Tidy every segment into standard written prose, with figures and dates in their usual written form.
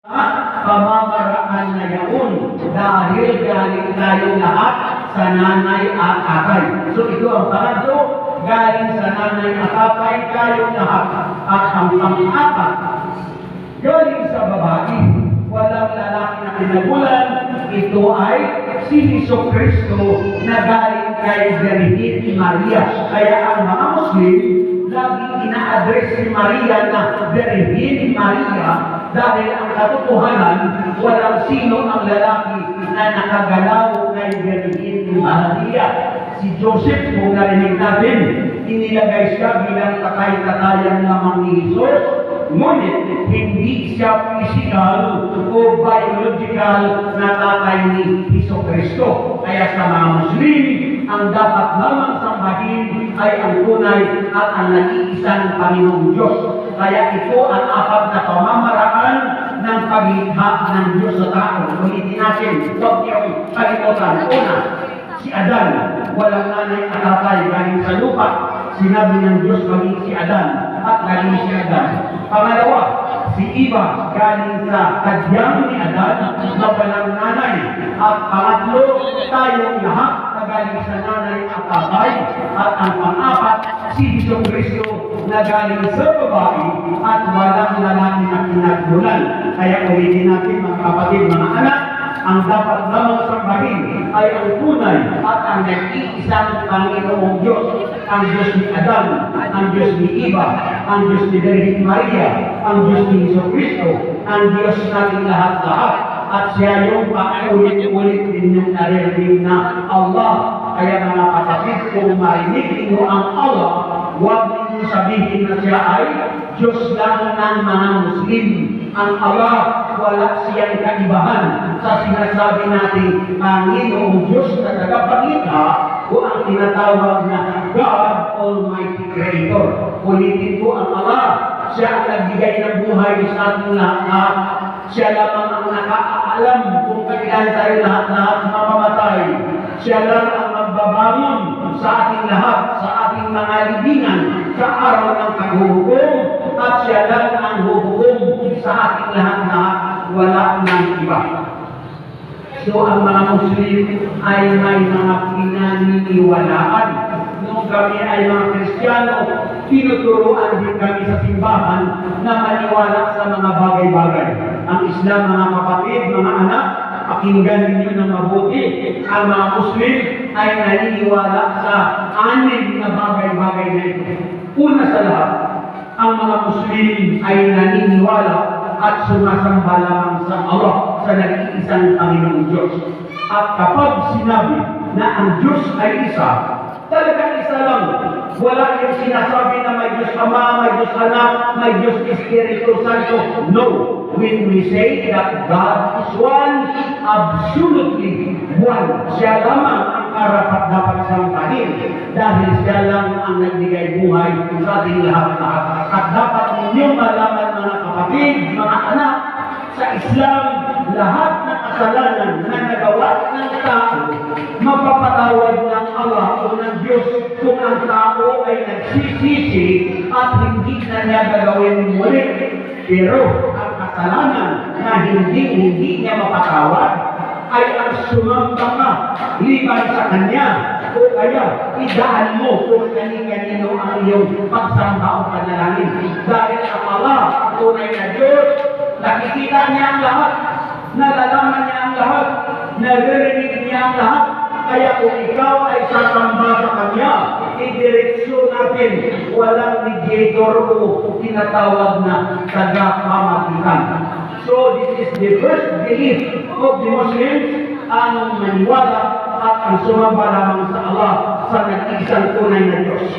pamamaraan na yaon dahil galing tayong lahat sa nanay at tatay. So ito ang pangatlo, galing sa nanay at tatay tayong lahat. At ang pang-apat, galing sa babae, walang lalaki na pinagulan, ito ay si Jesucristo na galing kay Virgin Maria. Kaya ang mga Muslim, laging ina-address si Maria na Virgin Maria dahil ang katotohanan, walang sino ang lalaki na nakagalaw kay Virgin Maria. Si Joseph, kung narinig natin, inilagay siya bilang tatay-tatayan lamang ni Jesus, ngunit hindi siya physical o biological na tatay ni Jesucristo. Kaya sa mga Muslim, ang dapat lamang sambahin ay ang tunay at ang nag-iisang Panginoong Diyos. Kaya ito ang apat na pamamaraan ng paglikha ng Diyos sa tao. Ulitin natin, huwag niyong kalimutan. Una, si Adan, walang nanay at tatay, galing sa lupa. Sinabi ng Diyos maging si Adan at galing si Adan. Pangalawa, si Eva, galing sa kadyang ni Adan na walang nanay. At pangatlo, tayong lahat na galing sa nanay at tatay. At ang pang-apat, si Jesucristo na galing sa babae at walang lalaki na pinagmulan. Kaya ulitin natin mga kapatid, mga anak, ang dapat lamang sambahin ay ang tunay at ang nag-iisang Panginoong Diyos. Ang Diyos ni Adan, ang Diyos ni Eva, ang Diyos ni Virgin Maria, ang Diyos ni Jesucristo, ang Diyos natin lahat-lahat. At siya yung paulit-ulit din yung naririnig na Allah. Kaya mga kapatid, kung marinig ninyo ang Allah, huwag ninyo sabihin na siya ay Diyos lang ng mga Muslim. Ang Allah, wala siyang kaibahan sa sinasabi nating Panginoong Diyos na tagapaglikha o ang tinatawag na God Almighty Creator. Ulitin ko, ang Allah, siya ang nagbigay ng buhay sa ating lahat. Siya lamang ang nakakaalam kung kailan tayo lahat-lahat mamamatay. Siya lang ang magbabangon sa ating lahat, sa ating mga libingan, sa araw ng paghuhukom, at siya lang ang huhukom sa ating lahat-lahat, wala nang iba. So ang mga Muslim ay may mga pinaniniwalaan. Nung kami ay mga Kristiyano, tinuturuan din kami sa simbahan na maniwala sa mga bagay-bagay. Ang Islam, mga kapatid, mga anak, pakinggan ninyo ng mabuti. Ang mga Muslim ay naniniwala sa 6 na bagay-bagay na ito. Una sa lahat, ang mga Muslim ay naniniwala at sumasamba lamang sa Allah, sa nag-iisang Panginoong Diyos. At kapag sinabi na ang Diyos ay isa, talagang isa lang. Wala yung sinasabi na may Diyos Ama, may Diyos Anak, may Diyos Espiritu Santo. No. When we say that God is one, absolutely one. Siya lamang ang karapat-dapat sambahin dahil siya lang ang nagbigay buhay sa ating lahat-lahat. At dapat ninyong malaman, mga kapatid, mga anak, sa Islam, lahat ng kasalanan na nagawa ng tao, mapapatawad ng Allah o ng Diyos kung ang tao ay nagsisisi at hindi na niya gagawin muli. Pero ang kasalanan na hindi niya mapatawad ay ang sumamba ka liban sa Kanya. O kaya, idaan mo kung kani-kanino ang iyong pagsamba o panalangin. Dahil ang Allah, tunay na Diyos, nakikita niya ang lahat, nalalaman niya ang lahat, naririnig niya ang lahat. Kaya kung ikaw ay sasamba sa Kanya, idireksyon natin, walang mediator o tinatawag na tagapamagitan. So this is the first belief of the Muslims, ang maniwala at ang sumamba lamang sa Allah, sa nag-iisang tunay na Diyos.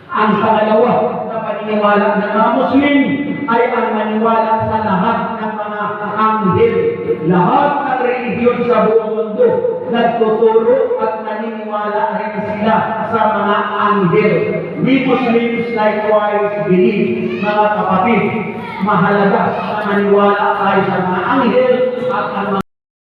Ang pangalawa na paniniwala ng mga Muslim ay ang maniwala sa lahat ng mga anghel. Lahat ng religiyon sa buong mundo nagtuturo at naniniwala rin sila sa mga anghel. We Muslims likewise believe, mga kapatid, mahalaga na maniwala tayo sa mga anghel at ang mga